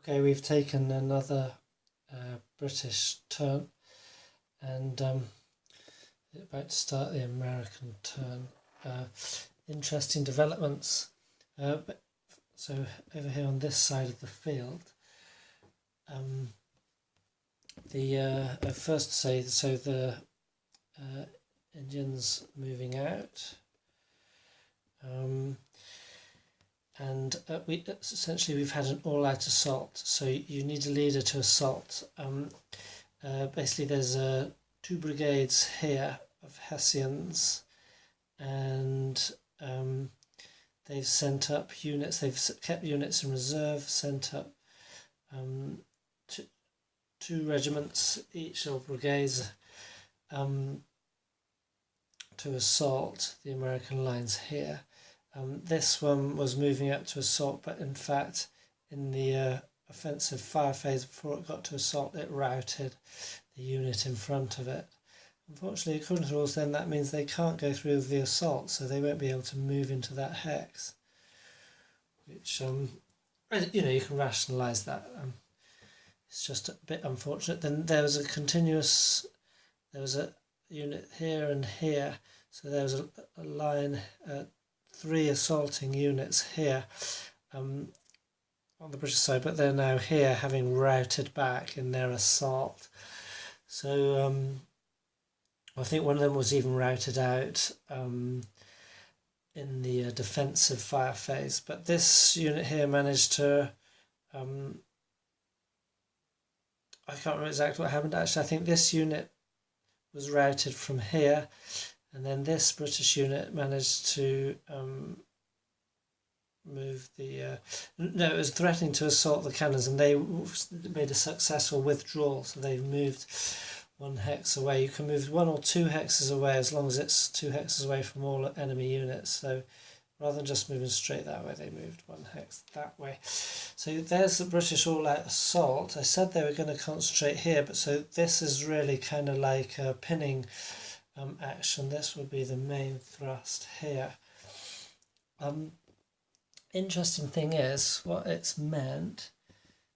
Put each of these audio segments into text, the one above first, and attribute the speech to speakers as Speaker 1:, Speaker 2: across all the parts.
Speaker 1: Okay, we've taken another British turn, and about to start the American turn. Interesting developments. So over here on this side of the field, first to say, so the Indians moving out, and we've had an all-out assault. So you need a leader to assault. Basically, there's 2 brigades here of Hessians, and they've sent up units. They've kept units in reserve. Sent up 2 regiments each, or brigades, to assault the American lines here. This one was moving up to assault, but in fact, in the offensive fire phase before it got to assault, it routed the unit in front of it. Unfortunately, according to the rules, then that means they can't go through the assault, so they won't be able to move into that hex. Which, you can rationalise that. It's just a bit unfortunate. Then there was a unit here and here, so there was a line, 3 assaulting units here on the British side, but they're now here, having routed back in their assault. So I think one of them was even routed out in the defensive fire phase, but this unit here managed to I can't remember exactly what happened. Actually, I think this unit was routed from here, and then this British unit managed to move the... no, it was threatening to assault the cannons, and they made a successful withdrawal, so they've moved 1 hex away. You can move 1 or 2 hexes away as long as it's 2 hexes away from all enemy units. So rather than just moving straight that way, they moved 1 hex that way. So there's the British all-out assault. I said they were going to concentrate here, but so this is really kind of like a pinning action. This would be the main thrust here. Interesting thing is what it's meant.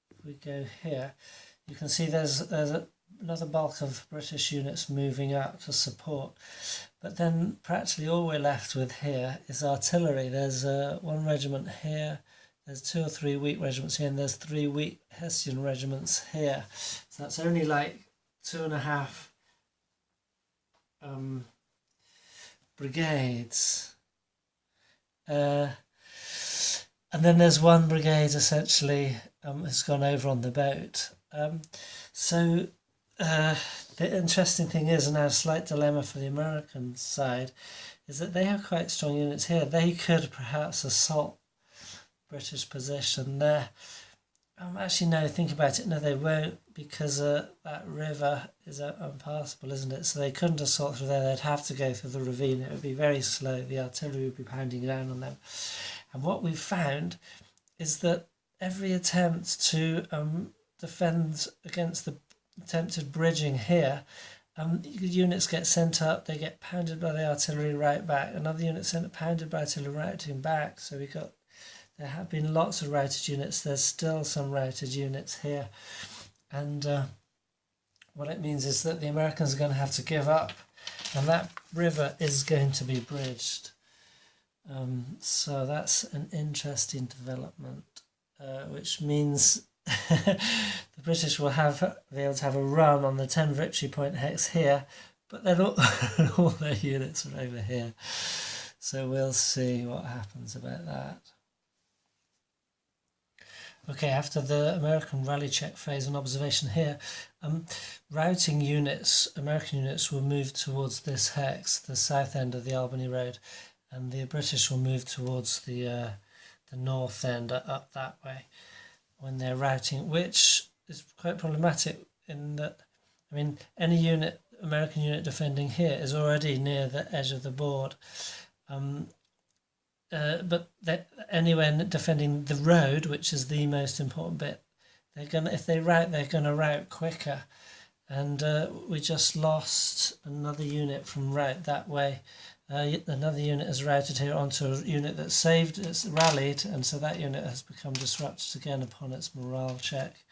Speaker 1: If we go here, you can see there's another bulk of British units moving up to support, but then practically all we're left with here is artillery. There's 1 regiment here, there's 2 or 3 weak regiments here, and there's 3 weak Hessian regiments here. So that's only like 2.5 brigades. And then there's 1 brigade essentially has gone over on the boat. So the interesting thing is, and now a slight dilemma for the American side, is that they have quite strong units here. They could perhaps assault British position there. Actually, no, think about it. No, they won't, because that river is unpassable, isn't it? So they couldn't assault through there. They'd have to go through the ravine. It would be very slow. The artillery would be pounding down on them. And what we've found is that every attempt to defend against the attempted bridging here, units get sent up, they get pounded by the artillery right back. Another unit sent pounded by artillery routing back. So there have been lots of routed units. There's still some routed units here, and what it means is that the Americans are going to have to give up, and that river is going to be bridged. So that's an interesting development, which means the British will be able to have a run on the 10 victory point hex here, but then all their units are over here. So we'll see what happens about that. Okay, after the American rally check phase and observation here, routing units, American units, will move towards this hex, the south end of the Albany Road, and the British will move towards the north end, up that way, when they're routing, which is quite problematic in that, I mean, any unit, American unit defending here is already near the edge of the board. But anywhere defending the road, which is the most important bit, if they rout, they're gonna rout quicker. And we just lost another unit from rout that way. Another unit is routed here onto a unit that's saved, it's rallied, and so that unit has become disrupted again upon its morale check.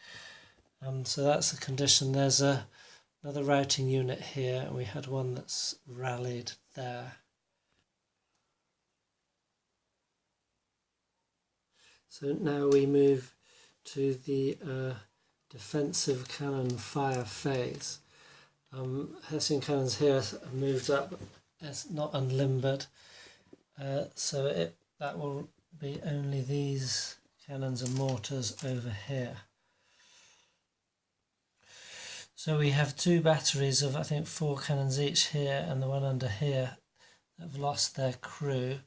Speaker 1: So that's the condition. There's another routing unit here, and we had one that's rallied there. So now we move to the defensive cannon fire phase. Hessian cannons here have moved up, it's not unlimbered, so that will be only these cannons and mortars over here. So we have two batteries of I think 4 cannons each here, and the one under here that have lost their crew.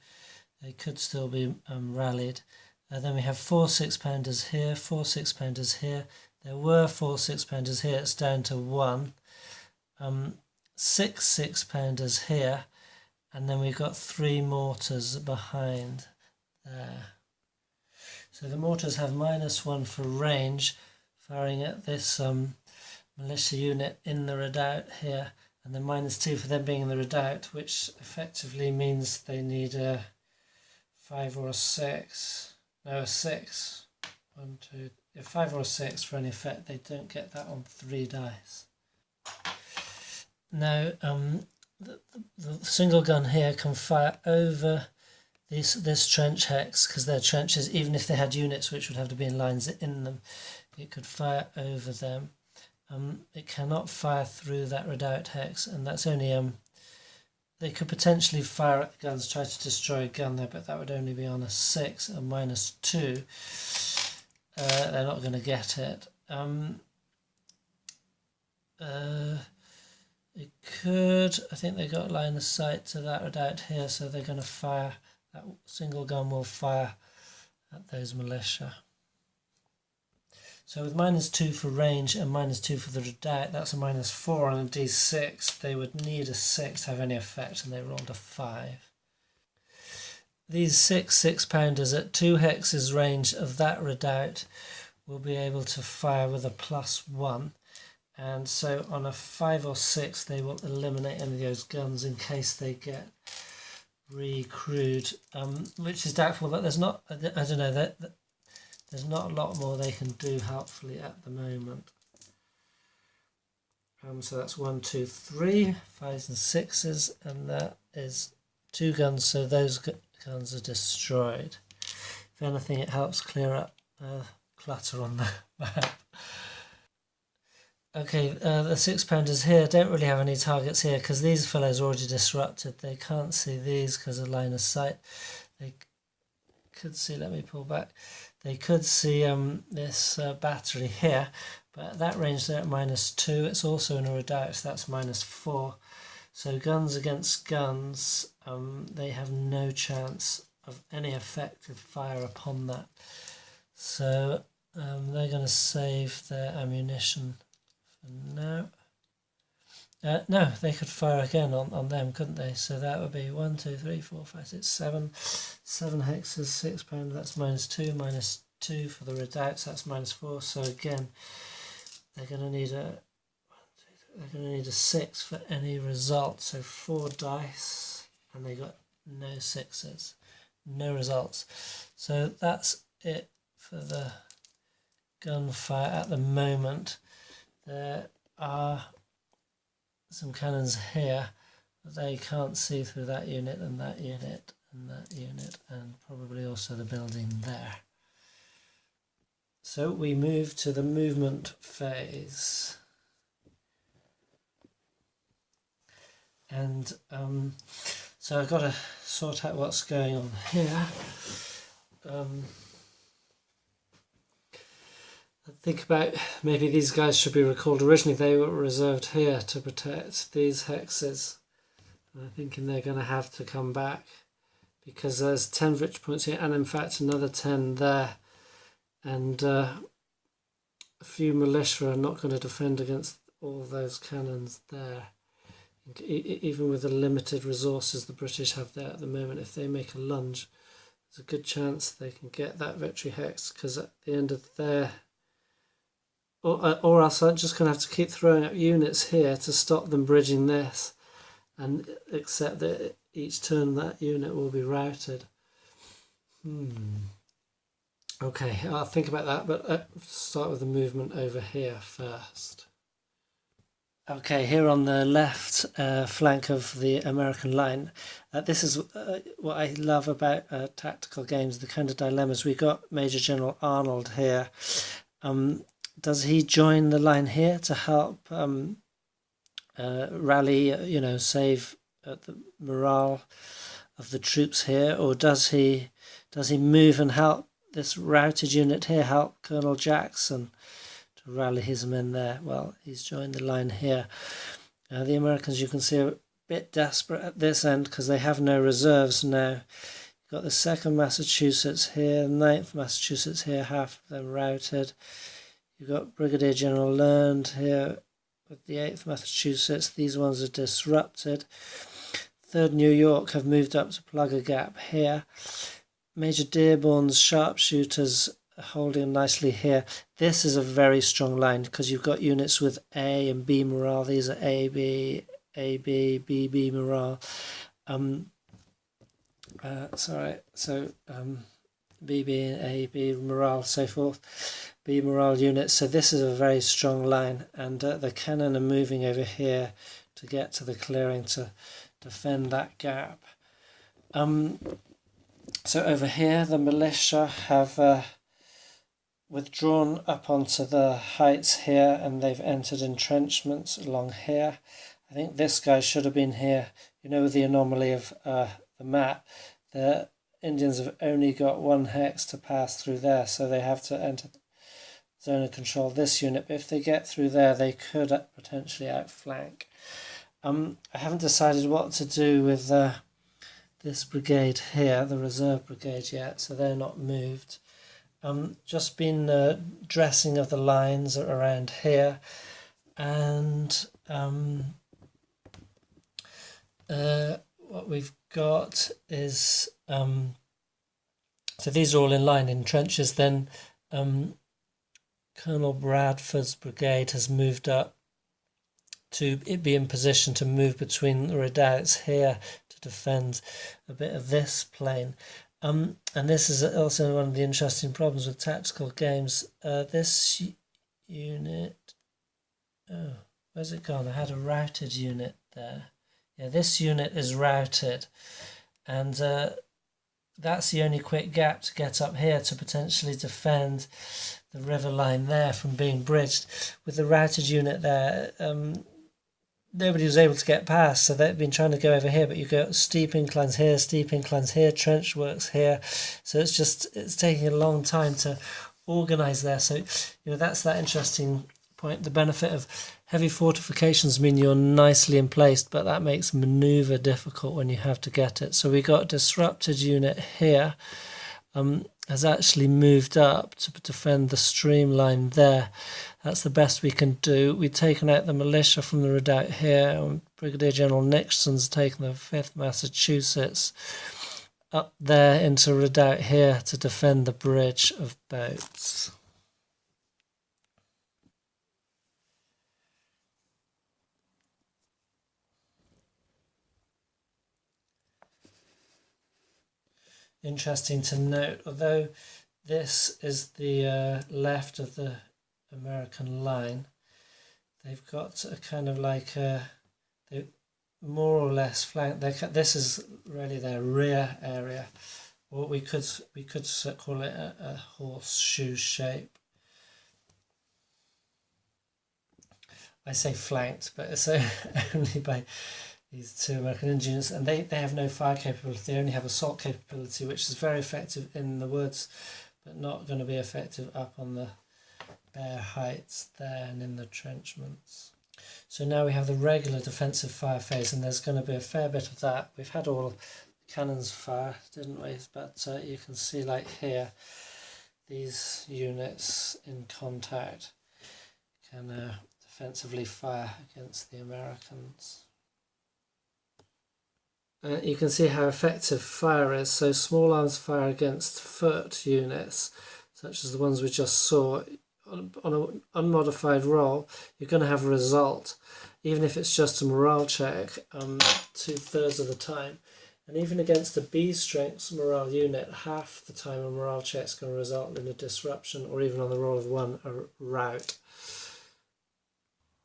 Speaker 1: They could still be rallied. Then we have 4 6-pounders here, 4 6-pounders here. There were 4 6-pounders here, it's down to 1. 6 6-pounders here, and then we've got 3 mortars behind there. So the mortars have -1 for range, firing at this militia unit in the redoubt here, and then -2 for them being in the redoubt, which effectively means they need a 5 or a 6. No, a 6. 1, 2, 5 or a 6 for any effect. They don't get that on 3 dice. Now, the single gun here can fire over this trench hex, because they're trenches. Even if they had units which would have to be in lines in them, it could fire over them. It cannot fire through that redoubt hex, and that's only they could potentially fire at guns, try to destroy a gun there, but that would only be on a 6, a -2. They're not going to get it. It could, I think they got line of sight to that redoubt here, so they're going to fire, that single gun will fire at those militia. So with -2 for range and -2 for the redoubt, that's a -4 on a d6. They would need a 6 to have any effect, and they rolled a 5. These 6 6-pounders at 2 hexes range of that redoubt will be able to fire with a +1, and so on a 5 or 6 they will eliminate any of those guns in case they get recrewed, which is doubtful. But there's not, I don't know, there's not a lot more they can do helpfully at the moment. So that's 1, 2, 3, 5s and 6s, and that is 2 guns, so those guns are destroyed. If anything, it helps clear up clutter on the map. Okay, the 6-pounders here don't really have any targets here, because these fellows are already disrupted. They can't see these because of line of sight. They could see, let me pull back, they could see this battery here, but at that range they're at -2. It's also in a redoubt, so that's -4. So guns against guns, they have no chance of any effective fire upon that. So they're going to save their ammunition for now. No, they could fire again on them, couldn't they? So that would be 1, 2, 3, 4, 5, 6, 7. 7 hexes, 6-pounder, that's -2, -2 for the redoubts, that's -4. So again, they're going to need a 6 for any result. So 4 dice, and they got no 6s, no results. So that's it for the gunfire at the moment. There are some cannons here, but they can't see through that unit and that unit and that unit, and probably also the building there. So we move to the movement phase, and so I've got to sort out what's going on here. Think about, maybe these guys should be recalled. Originally they were reserved here to protect these hexes. I'm thinking they're going to have to come back, because there's 10 victory points here, and in fact another 10 there, and a few militia are not going to defend against all those cannons there. Even with the limited resources the British have there at the moment, if they make a lunge, there's a good chance they can get that victory hex, because at the end of their... Or else I'm just going to have to keep throwing up units here to stop them bridging this, and accept that each turn that unit will be routed. Okay, I'll think about that, but start with the movement over here first. Okay, here on the left flank of the American line, this is what I love about tactical games, the kind of dilemmas. We got Major General Arnold here. Does he join the line here to help rally, save the morale of the troops here, or does he move and help this routed unit here, help Colonel Jackson to rally his men there? Well, he's joined the line here. The Americans, you can see, are a bit desperate at this end because they have no reserves now. You've got the 2nd Massachusetts here, 9th Massachusetts here, half of them routed. You've got Brigadier General Learned here with the 8th Massachusetts. These ones are disrupted. 3rd New York have moved up to plug a gap here. Major Dearborn's sharpshooters are holding nicely here. This is a very strong line because you've got units with A and B morale. These are AB, BB morale. BB and AB morale, so forth. B morale units. So this is a very strong line, and the cannon are moving over here to get to the clearing to defend that gap. So over here, the militia have withdrawn up onto the heights here, and they've entered entrenchments along here. I think this guy should have been here. You know, with the anomaly of the map, the Indians have only got 1 hex to pass through there, so they have to enter the zone of control this unit. But if they get through there, they could potentially outflank. I haven't decided what to do with this brigade here, the reserve brigade, yet, so they're not moved. Just been dressing of the lines around here, and what we've got is so these are all in line in trenches. Then Colonel Bradford's brigade has moved up to be in position to move between the redoubts here to defend a bit of this plain. And this is also one of the interesting problems with tactical games. This unit, where's it gone? I had a routed unit there. Yeah, this unit is routed, and that's the only quick gap to get up here to potentially defend the river line there from being bridged. With the routed unit there, nobody was able to get past, so they've been trying to go over here, but you got steep inclines here, trench works here, so it's taking a long time to organise there. So that's that interesting point. The benefit of heavy fortifications mean you're nicely in place, but that makes manoeuvre difficult when you have to get it. So we got a disrupted unit here, has actually moved up to defend the streamline there. That's the best we can do. We've taken out the militia from the redoubt here, and Brigadier General Nixon's taken the 5th Massachusetts up there into redoubt here to defend the bridge of boats. Interesting to note, although this is the left of the American line, they've got a kind of like they more or less flank. This is really their rear area, or we could call it a horseshoe shape. I say flanked, but it's only by these 2 American engineers, and they have no fire capability. They only have assault capability, which is very effective in the woods, but not going to be effective up on the bare heights there and in the entrenchments. So now we have the regular defensive fire phase, and there's going to be a fair bit of that. We've had all the cannons fire, didn't we? But you can see, like here, these units in contact can defensively fire against the Americans. You can see how effective fire is. So small arms fire against foot units, such as the ones we just saw, on an unmodified roll, you're going to have a result, even if it's just a morale check, 2/3 of the time. And even against a B strength morale unit, half the time a morale check is going to result in a disruption, or even on the roll of 1, a rout.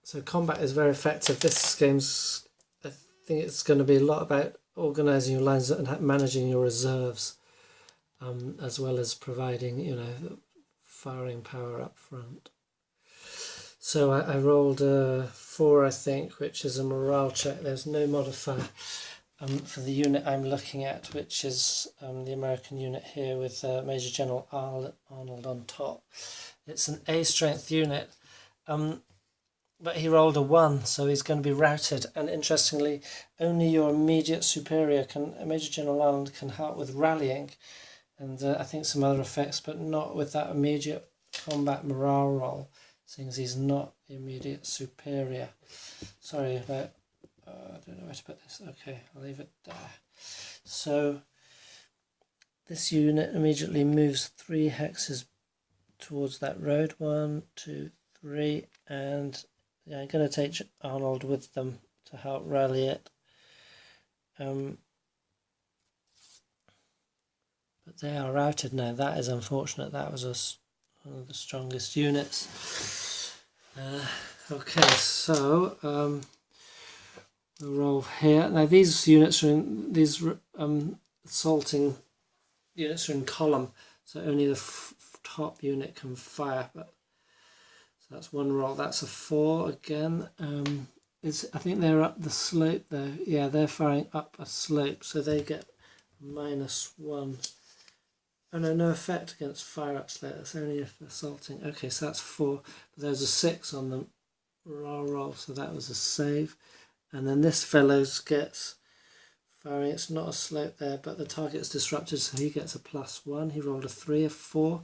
Speaker 1: So combat is very effective. This game's, I think it's going to be a lot about organising your lines and managing your reserves, as well as providing, you know, firing power up front. So I rolled a 4, I think, which is a morale check. There's no modifier for the unit I'm looking at, which is the American unit here with Major General Arnold on top. It's an A strength unit, but he rolled a 1, so he's going to be routed. And interestingly, only your immediate superior Major General Arnold can help with rallying, and I think some other effects, but not with that immediate combat morale roll, seeing as he's not the immediate superior. Sorry about, I don't know where to put this. Okay, I'll leave it there. So this unit immediately moves 3 hexes towards that road. 1, 2, 3, and yeah, I'm going to take Arnold with them to help rally it. But they are routed now. That is unfortunate. That was one of the strongest units. Okay, so we'll roll here. Now these units are in, these assaulting units are in column, so only the top unit can fire. But so that's 1 roll. That's a 4 again. I think they're up the slope there. Yeah, they're firing up a slope, so they get -1. Oh no, no effect against fire up slope. That's only if assaulting. Okay, so that's 4. But there's a 6 on the roll, so that was a save. And then this fellow gets firing. It's not a slope there, but the target's disrupted, so he gets a +1. He rolled a 3, a 4.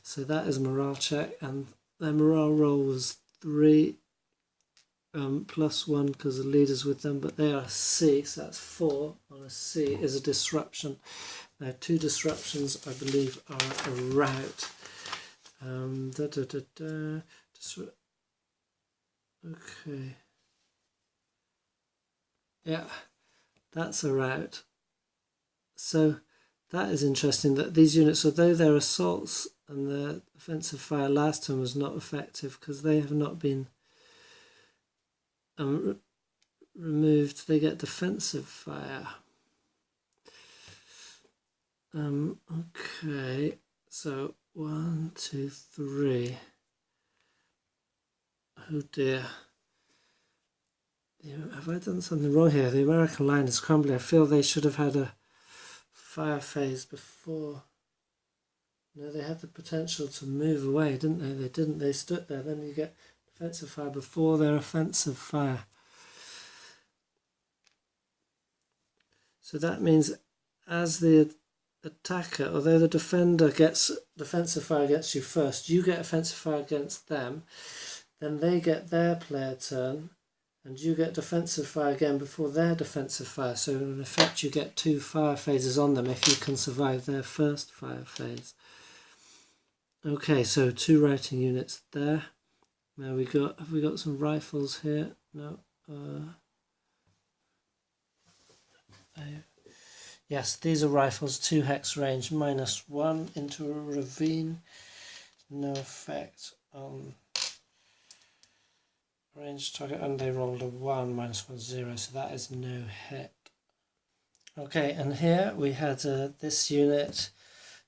Speaker 1: So that is a morale check, and their morale roll was 3 +1 because the leader's with them, but they are a C, so that's 4 on a C is a disruption. Now 2 disruptions, I believe, are a rout. Okay. Yeah, that's a rout. So that is interesting that these units, although their assaults and the offensive fire last time was not effective because they have not been removed, they get defensive fire. Okay, so 1, 2, 3. Oh dear. Have I done something wrong here? The American line is crumbling. I feel they should have had a fire phase before. No, they had the potential to move away, didn't they? They didn't. They stood there. Then you get defensive fire before their offensive fire. So that means as the attacker, although the defender gets defensive fire against you first, you get offensive fire against them, then they get their player turn, and you get defensive fire again before their defensive fire. So in effect you get 2 fire phases on them if you can survive their first fire phase. Okay, so 2 routing units there. Now have we got some rifles here? No. Yes, these are rifles, 2 hex range, -1 into a ravine. No effect on range target, and they rolled a 1, -1, 0, so that is no hit. Okay, and here we had this unit.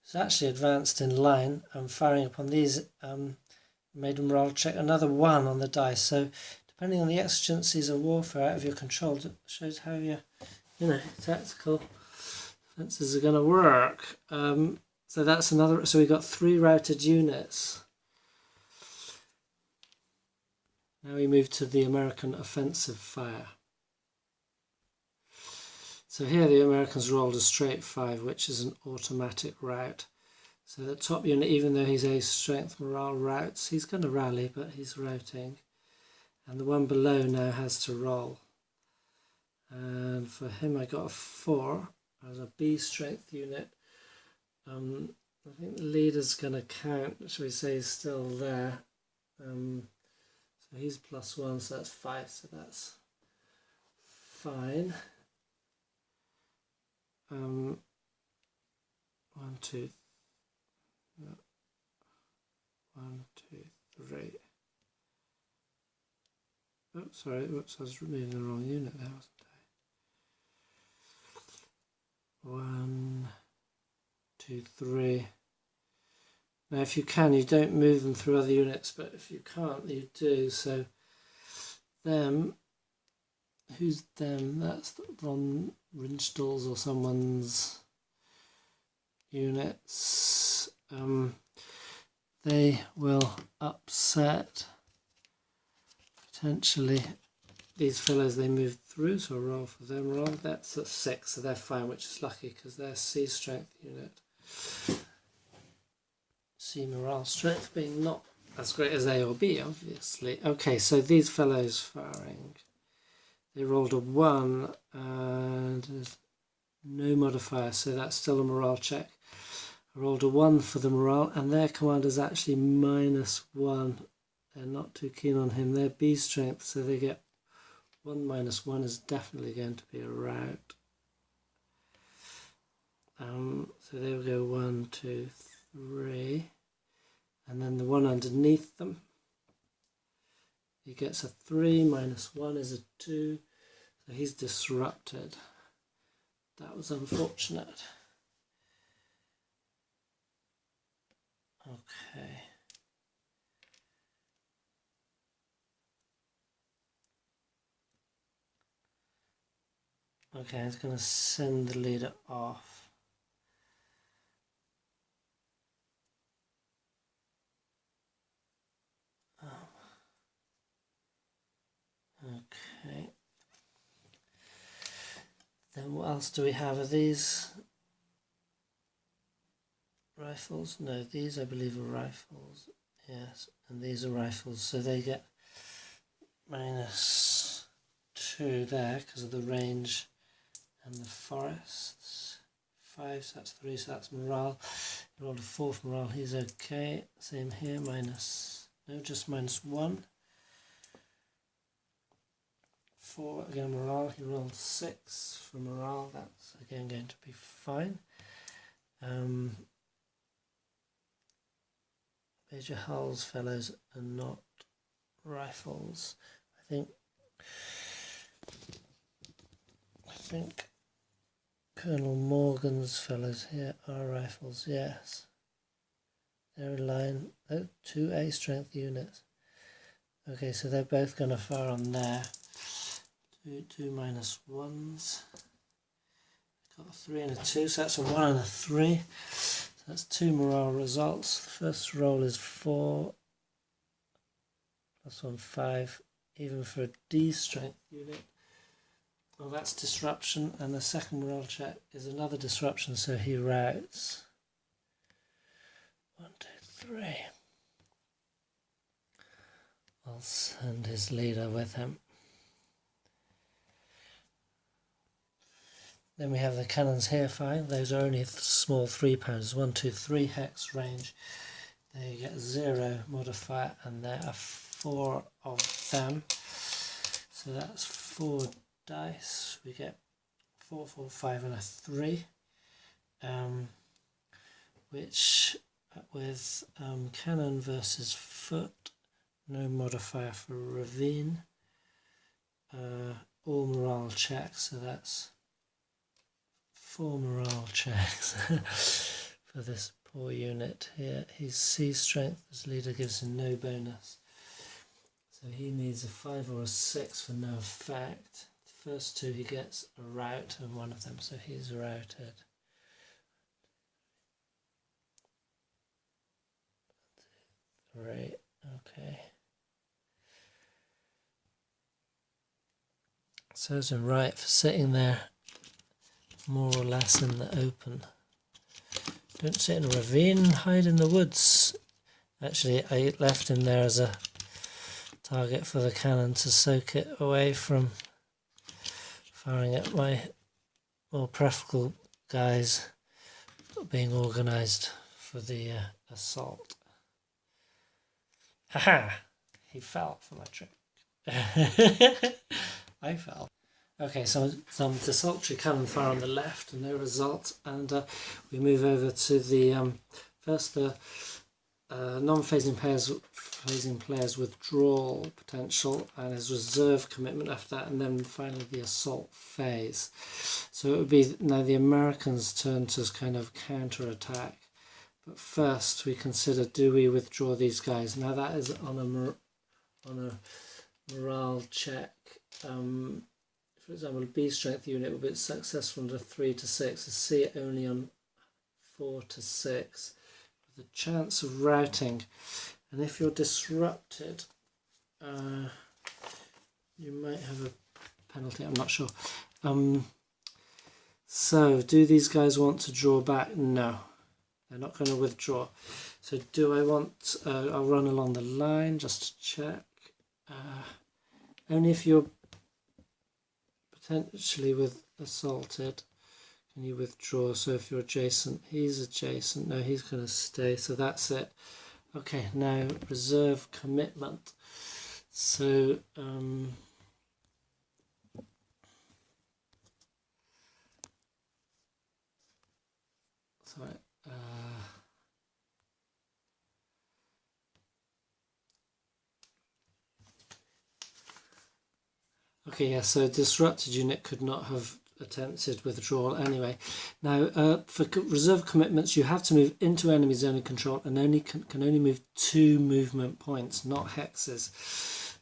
Speaker 1: It's actually advanced in line. Firing upon these, made them roll check another 1 on the dice. So depending on the exigencies of warfare out of your control, it shows how your tactical defences are going to work. So that's another. So we got 3 routed units. Now we move to the American offensive fire. So here the Americans rolled a straight 5, which is an automatic rout. So the top unit, even though he's a strength morale routs, he's going to rally, but he's routing. And the one below now has to roll. And for him I got a 4 as a B strength unit. I think the leader's going to count, shall we say, he's still there. So he's +1, so that's 5, so that's fine. 1, 2, 1, 2, 3. Oh, sorry, whoops, I was removing the wrong unit there, wasn't I? 1, 2, 3. Now, if you can, you don't move them through other units, but if you can't, you do. So, them, who's them? That's von Rinstal's or someone's units. They will upset potentially these fellows they move through, so roll for them. Roll, that's at 6, so they're fine, which is lucky because they're C strength unit. C morale strength being not as great as A or B, obviously. Okay, so these fellows firing. They rolled a 1 and there's no modifier, so that's still a morale check. I rolled a 1 for the morale, and their commander's actually -1. They're not too keen on him. They're B strength, so they get 1 - 1 is definitely going to be a rout. So they will go 1, 2, 3, and then the one underneath them, he gets a 3, -1 is a 2, so he's disrupted. That was unfortunate. Okay. Okay, it's going to send the leader off. Okay. Then what else do we have? Are these rifles? No, these I believe are rifles. Yes, and these are rifles, so they get -2 there because of the range and the forests. 5, so that's 3, so that's morale. He rolled a 4 for morale, he's okay. Same here, just -1. 4 again morale, he rolled 6 for morale, that's again going to be fine. Major Hull's fellows are not rifles. I think Colonel Morgan's fellows here are rifles, yes. They're in line. Oh, 2 A strength units. Okay, so they're both going to fire on there. 2 -1s. Got a 3 and a 2, so that's a 1 and a 3. So that's 2 morale results. The first roll is 4. +1, 5. Even for a D strength unit. Well, that's disruption, and the second morale check is another disruption, so he routs. 1, 2, 3. I'll send his leader with him. Then we have the cannons here firing. Those are only small 3 pounds. 1, 2, 3 hex range. They get 0 modifier, and there are 4 of them. So that's 4 dice. We get 4, 4, 5, and a 3. Which with cannon versus foot, no modifier for ravine. All morale checks, so that's 4 morale checks for this poor unit here. His C strength as leader gives him no bonus, so he needs a 5 or a 6 for no effect. The first 2 he gets a rout of one of them, so he's routed. 1, 2, 3, okay. Serves him right for sitting there more or less in the open. Don't sit in a ravine, hide in the woods. Actually, I left him there as a target for the cannon to soak it away from firing at my more preferable guys being organised for the assault. Haha! He fell for my trick. I fell. Okay, so some desultory cannon fire on the left and no result, and we move over to the first the non-phasing player's withdrawal potential and his reserve commitment after that, and then finally the assault phase. So it would be now the Americans' turn to kind of counter-attack. But first we consider, do we withdraw these guys? Now that is on a morale check. For example, a B strength unit will be successful under 3 to 6, a C only on 4 to 6. The chance of routing, and if you're disrupted, you might have a penalty. I'm not sure. So do these guys want to draw back? No, they're not going to withdraw. So do I want, I'll run along the line just to check. Only if you're potentially assaulted can you withdraw. So if you're adjacent, he's adjacent. No, he's going to stay. So that's it. Okay, now reserve commitment. So sorry. Okay, yeah, so a disrupted unit could not have attempted withdrawal anyway. Now, for reserve commitments, you have to move into enemy zone of control and can only move 2 movement points, not hexes.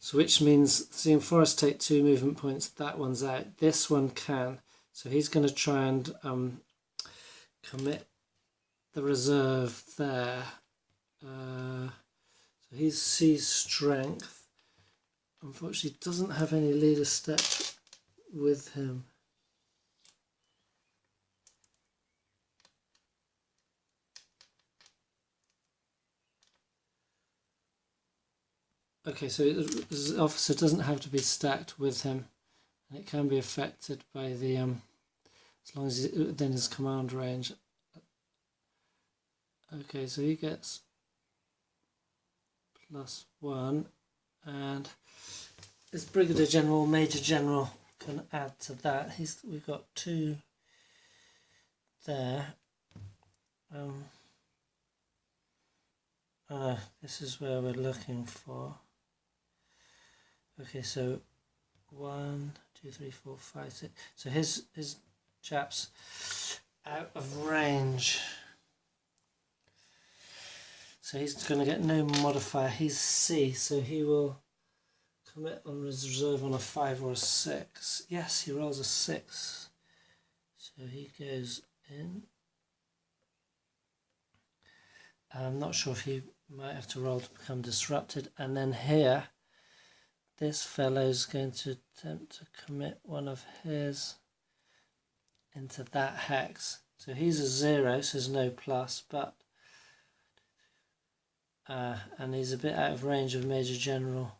Speaker 1: So which means seeing Forrest take 2 movement points, that one's out. This one can. So he's going to try and commit the reserve there. So he's C strength. Unfortunately, doesn't have any leader step with him. Okay, so the officer doesn't have to be stacked with him, and it can be affected by the as long as he's within his command range. Okay, so he gets +1, and this Brigadier General, Major General can add to that. We've got 2 there. This is where we're looking for. Okay, so 1, 2, 3, 4, 5, 6. So his chap's out of range. So he's going to get no modifier. He's C, so he will commit on reserve on a 5 or a 6. Yes, he rolls a 6. So he goes in. I'm not sure if he might have to roll to become disrupted. And then here, this fellow's going to attempt to commit one of his into that hex. So he's a 0, so there's no plus, but and he's a bit out of range of Major General,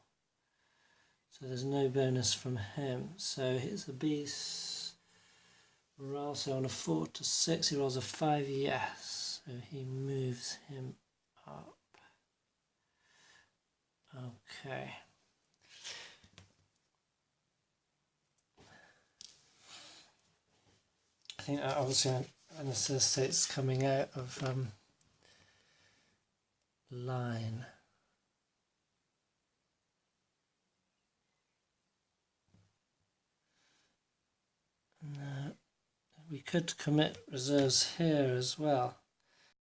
Speaker 1: so there's no bonus from him. So here's a beast morale. So on a 4 to 6, he rolls a 5. Yes, so he moves him up. Okay. I think that obviously necessitates coming out of line. No, we could commit reserves here as well.